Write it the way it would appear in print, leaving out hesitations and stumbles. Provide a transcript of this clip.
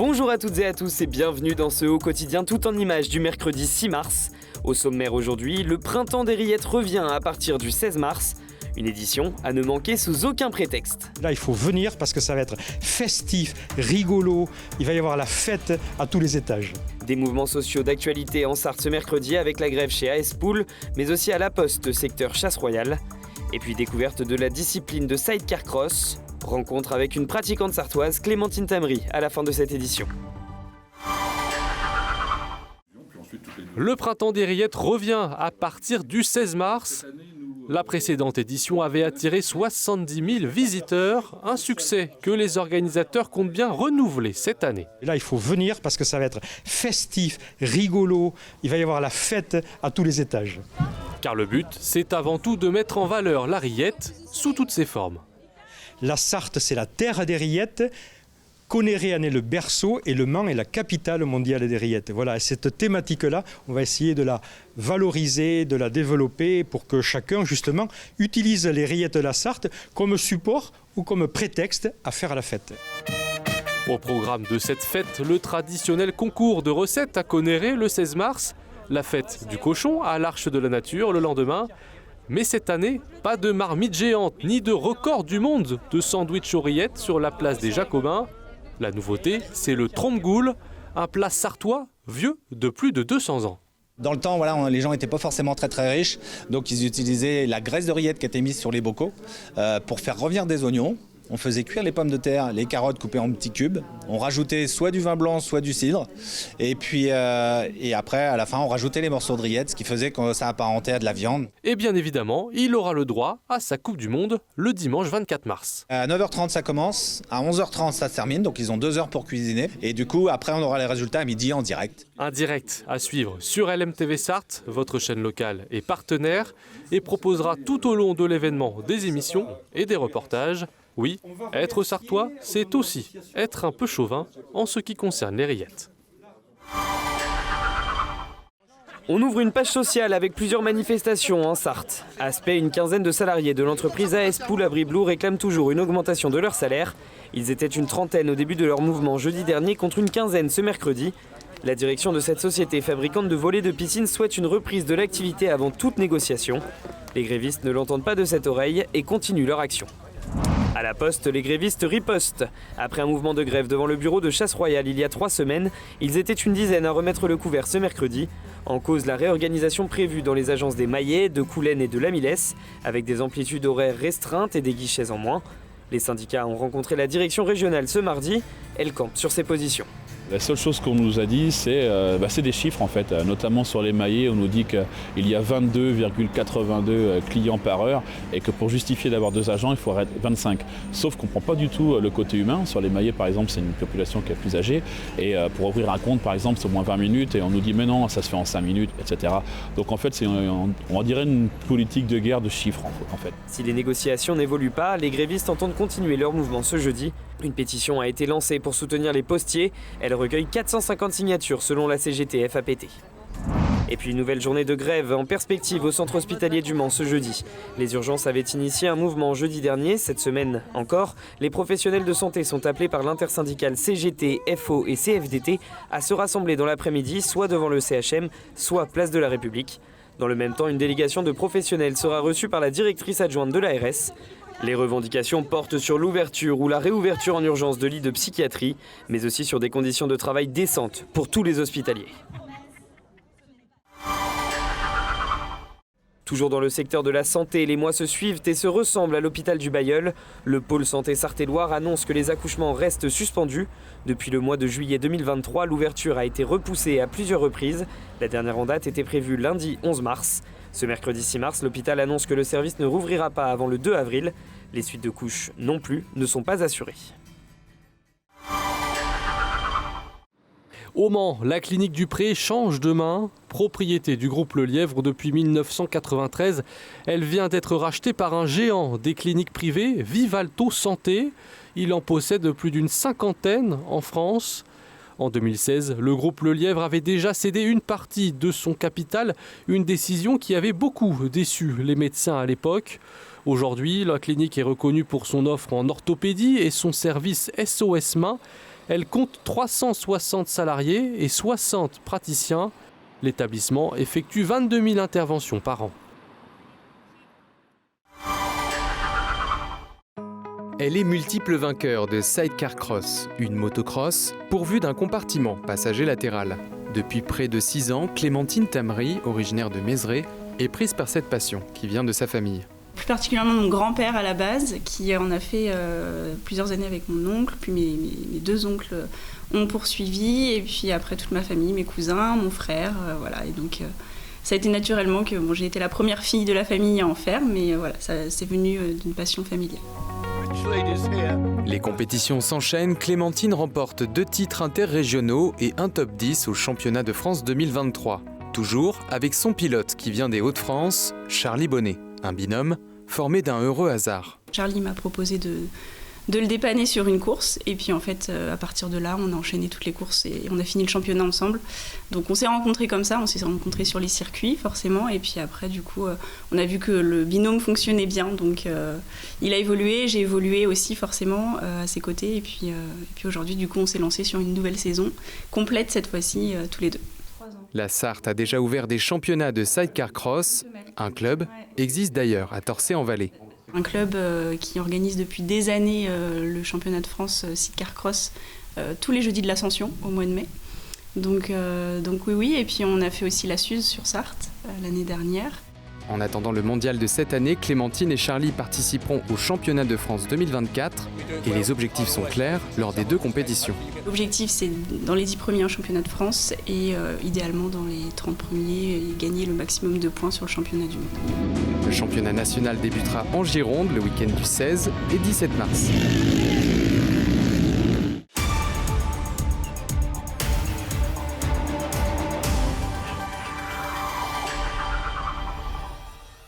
Bonjour à toutes et à tous et bienvenue dans ce Haut Quotidien tout en images du mercredi 6 mars. Au sommaire aujourd'hui, le printemps des rillettes revient à partir du 16 mars. Une édition à ne manquer sous aucun prétexte. Là, il faut venir parce que ça va être festif, rigolo. Il va y avoir la fête à tous les étages. Des mouvements sociaux d'actualité en Sarthe ce mercredi avec la grève chez AS Pool, mais aussi à la Poste, secteur Chasse Royale. Et puis découverte de la discipline de sidecar cross. Rencontre avec une pratiquante sartoise, Clémentine Tamry, à la fin de cette édition. Le printemps des rillettes revient à partir du 16 mars. La précédente édition avait attiré 70 000 visiteurs, un succès que les organisateurs comptent bien renouveler cette année. Et là, il faut venir parce que ça va être festif, rigolo. Il va y avoir la fête à tous les étages. Car le but, c'est avant tout de mettre en valeur la rillette sous toutes ses formes. La Sarthe, c'est la terre des rillettes. Conneré en est le berceau et Le Mans est la capitale mondiale des rillettes. Voilà, et cette thématique-là, on va essayer de la valoriser, de la développer pour que chacun, justement, utilise les rillettes de la Sarthe comme support ou comme prétexte à faire la fête. Au programme de cette fête, le traditionnel concours de recettes à Conneré le 16 mars, la fête du cochon à l'Arche de la Nature le lendemain. Mais cette année, pas de marmite géante ni de record du monde de sandwich aux rillettes sur la place des Jacobins. La nouveauté, c'est le trompe-goule, un plat sartois vieux de plus de 200 ans. Dans le temps, les gens n'étaient pas forcément très riches, donc ils utilisaient la graisse de rillette qui était mise sur les bocaux pour faire revenir des oignons. On faisait cuire les pommes de terre, les carottes coupées en petits cubes. On rajoutait soit du vin blanc, soit du cidre. Et puis et après, à la fin, on rajoutait les morceaux de rillettes, ce qui faisait que ça apparentait à de la viande. Et bien évidemment, il aura le droit à sa Coupe du Monde le dimanche 24 mars. À 9h30, ça commence. À 11h30, ça se termine. Donc ils ont 2 heures pour cuisiner. Et du coup, après, on aura les résultats à midi en direct. Un direct à suivre sur LMTV Sarthe, votre chaîne locale et partenaire, et proposera tout au long de l'événement des émissions et des reportages. Oui, être sartois, c'est aussi être un peu chauvin en ce qui concerne les rillettes. On ouvre une page sociale avec plusieurs manifestations en Sarthe. Aspect, une quinzaine de salariés de l'entreprise AS Pool à Brie-Blou réclament toujours une augmentation de leur salaire. Ils étaient une trentaine au début de leur mouvement jeudi dernier contre une quinzaine ce mercredi. La direction de cette société fabricante de volets de piscine souhaite une reprise de l'activité avant toute négociation. Les grévistes ne l'entendent pas de cette oreille et continuent leur action. À la Poste, les grévistes ripostent. Après un mouvement de grève devant le bureau de Chasse Royale il y a 3 semaines, ils étaient une dizaine à remettre le couvert ce mercredi. En cause, la réorganisation prévue dans les agences des Maillets, de Coulennes et de La Millesse, avec des amplitudes horaires restreintes et des guichets en moins. Les syndicats ont rencontré la direction régionale ce mardi. Elle campe sur ses positions. La seule chose qu'on nous a dit, c'est des chiffres en fait, notamment sur les maillets. On nous dit qu'il y a 22,82 clients par heure et que pour justifier d'avoir 2 agents, il faudrait être 25. Sauf qu'on ne prend pas du tout le côté humain. Sur les maillets, par exemple, c'est une population qui est plus âgée. Et pour ouvrir un compte, par exemple, c'est au moins 20 minutes et on nous dit mais non, ça se fait en 5 minutes, etc. Donc en fait, on dirait une politique de guerre de chiffres en fait. Si les négociations n'évoluent pas, les grévistes entendent continuer leur mouvement ce jeudi. Une pétition a été lancée pour soutenir les postiers. Elle recueille 450 signatures selon la CGT FAPT. Et puis une nouvelle journée de grève en perspective au centre hospitalier du Mans ce jeudi. Les urgences avaient initié un mouvement jeudi dernier. Cette semaine encore, les professionnels de santé sont appelés par l'intersyndicale CGT, FO et CFDT à se rassembler dans l'après-midi, soit devant le CHM, soit place de la République. Dans le même temps, une délégation de professionnels sera reçue par la directrice adjointe de l'ARS. Les revendications portent sur l'ouverture ou la réouverture en urgence de lits de psychiatrie, mais aussi sur des conditions de travail décentes pour tous les hospitaliers. Toujours dans le secteur de la santé, les mois se suivent et se ressemblent à l'hôpital du Bailleul. Le pôle santé Sarthe-et-Loire annonce que les accouchements restent suspendus. Depuis le mois de juillet 2023, l'ouverture a été repoussée à plusieurs reprises. La dernière en date était prévue lundi 11 mars. Ce mercredi 6 mars, l'hôpital annonce que le service ne rouvrira pas avant le 2 avril. Les suites de couches non plus ne sont pas assurées. Au Mans, la clinique du Pré change de main. Propriété du groupe Le Lièvre depuis 1993, elle vient d'être rachetée par un géant des cliniques privées, Vivalto Santé. Il en possède plus d'une 50aine en France. En 2016, le groupe Le Lièvre avait déjà cédé une partie de son capital, une décision qui avait beaucoup déçu les médecins à l'époque. Aujourd'hui, la clinique est reconnue pour son offre en orthopédie et son service SOS Main. Elle compte 360 salariés et 60 praticiens. L'établissement effectue 22 000 interventions par an. Elle est multiple vainqueur de Sidecar Cross, une motocross pourvue d'un compartiment passager latéral. Depuis près de 6 ans, Clémentine Tamry, originaire de Mézeray, est prise par cette passion qui vient de sa famille. Plus particulièrement mon grand-père à la base, qui en a fait plusieurs années avec mon oncle, puis mes 2 oncles ont poursuivi, et puis après toute ma famille, mes cousins, mon frère, voilà. Et donc ça a été naturellement que j'ai été la première fille de la famille à en faire, mais voilà, c'est venu d'une passion familiale. Les compétitions s'enchaînent, Clémentine remporte 2 titres interrégionaux et un top 10 au championnat de France 2023. Toujours avec son pilote qui vient des Hauts-de-France, Charlie Bonnet, un binôme formé d'un heureux hasard. Charlie m'a proposé de le dépanner sur une course, et puis en fait à partir de là on a enchaîné toutes les courses et on a fini le championnat ensemble. Donc on s'est rencontrés comme ça, on s'est rencontrés sur les circuits forcément, et puis après du coup on a vu que le binôme fonctionnait bien, donc il a évolué, j'ai évolué aussi forcément à ses côtés, et puis aujourd'hui du coup on s'est lancé sur une nouvelle saison complète cette fois-ci tous les deux. La Sarthe a déjà ouvert des championnats de sidecar cross. Un club existe d'ailleurs à Torcé-en-Vallée. Un club qui organise depuis des années le championnat de France sidecar cross tous les jeudis de l'Ascension au mois de mai. Donc oui, et puis on a fait aussi la Suze sur Sarthe l'année dernière. En attendant le mondial de cette année, Clémentine et Charlie participeront au championnat de France 2024 et les objectifs sont clairs lors des 2 compétitions. L'objectif c'est dans les 10 premiers un championnat de France et idéalement dans les 30 premiers gagner le maximum de points sur le championnat du monde. Le championnat national débutera en Gironde le week-end du 16 et 17 mars.